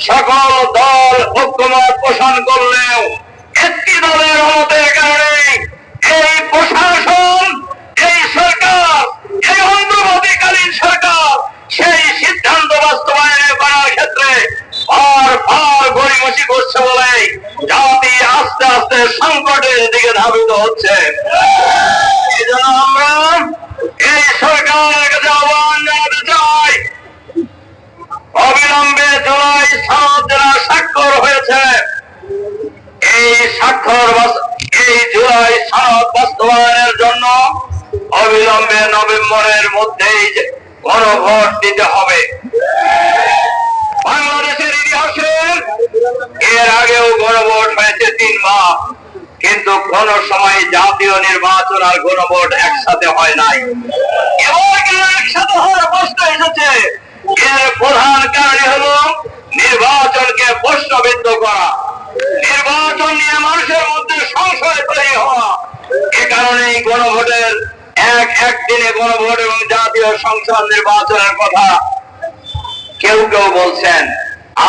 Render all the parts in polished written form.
সকল দল ঐক্যমত পোষণ করলেও একটি দলের মতের কারণে এই প্রশাসন, এই সরকার, এই অন্তর্বর্তীকালীন সরকার সেই সিদ্ধান্ত বাস্তবায়নে করার ক্ষেত্রে বারবার গড়িমসি করছে বলে জাতি আস্তে আস্তে সংকটের দিকে ধাবিত হচ্ছে। এই জন্য আমরা এই সরকারের কাছে আহ্বান জানাতে চাই, অবিলম্বে জুলাই সনদ যারা স্বাক্ষর হয়েছে, এই জুলাই সনদ বাস্তবায়নের জন্য অবিলম্বে নভেম্বরের মধ্যেই গণভোট দিতে হবে। বাংলাদেশের ইতিহাসে এর আগেও গণভোট হয়েছে 3 বার, কিন্তু কোন সময় জাতীয় নির্বাচন আর গণভোট একসাথে হয় নাই। এবার কেন একসাথে হওয়ার প্রশ্ন এসেছে? এর প্রধান কারণ হলো নির্বাচনকে প্রশ্নবিদ্ধ করা, নির্বাচন নিয়ে মানুষের মধ্যে সংশয় তৈরি হওয়া। এ কারণেই গণভোটের একদিনে গণভোট এবং জাতীয় সংসদ নির্বাচনের কথা কেউ কেউ বলছেন,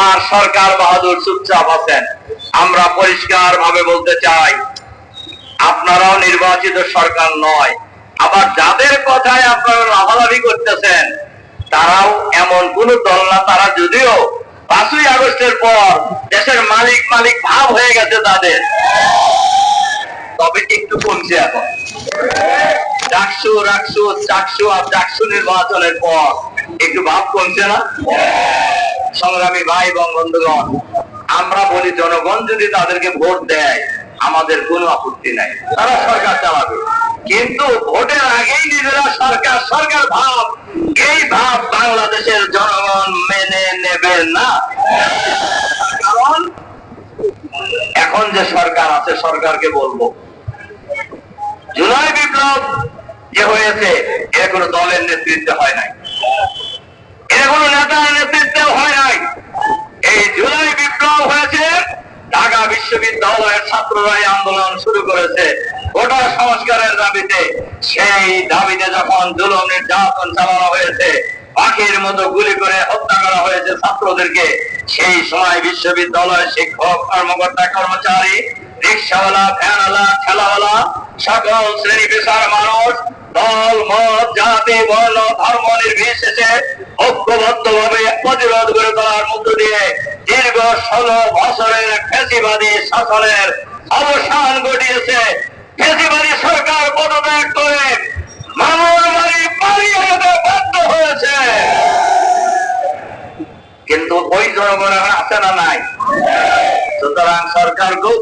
আর সরকার বাহাদুর চুপচাপ আছেন। আমরা পরিষ্কার ভাবে বলতে চাই, আপনারাও নির্বাচিত সরকার নয়। আবার যাদের কথায় আপনারা লাভালাভি করতেছেন তারাও এমন কোন দল না। তারা যদিও 5ই আগস্টের পর দেশের মালিক ভাব হয়ে গেছে তাদের, তবে একটু কমছে এখন। চাকসু নির্বাচনের পর একটু ভাব কমছে না? সংগ্রামী ভাই এবং বন্ধুগণ, আমরা বলি জনগণ যদি তাদেরকে ভোট দেয় আমাদের কোনো আপত্তি নাই, তারা সরকার চালাবে। কিন্তু ভোটের আগেই নিজেরা সরকার ভাব, এই ভাব বাংলাদেশের জনগণ মেনে নেবে না। কারণ এখন যে সরকার আছে, সরকারকে বলবো জুলাই বিপ্লব যে হয়েছে এর কোনো দলের নেতৃত্বে হয় নাই, এর কোনো নেতার নেতৃত্বে হয় নাই। এই জুলাই বিপ্লব হয়েছে ঢাকা বিশ্ববিদ্যালয়ের ছাত্ররাই আন্দোলন শুরু করেছে গোটা সংস্কারের দাবিতে। সেই দাবিতে যখন জুলুম নির্যাতন চালানো হয়েছে, পাখির মতো গুলি করে হত্যা করা হয়েছে ছাত্রদেরকে, সেই সময় বিশ্ববিদ্যালয়ের শিক্ষক, কর্মকর্তা, কর্মচারী, রিক্সাওয়ালা, ভ্যানওয়ালা, ঠেলাওয়ালা, সকল শ্রেণী পেশার মানুষ দল, মত, জাতি, বর্ণ, ধর্ম নির্বিশেষে ঐক্যবদ্ধভাবে প্রতিরোধ করে তোলার মধ্য দিয়ে দীর্ঘ 16 বছরের ফ্যাসিবাদী শাসনের অবসান ঘটিয়েছে। ফ্যাসিবাদী সরকার পদত্যাগ করে মামার বাড়ি পালিয়ে যেতে বাধ্য হয়েছে। কিন্তু ওই জনগণ আছে না নাই? সুতরাং সরকারকেও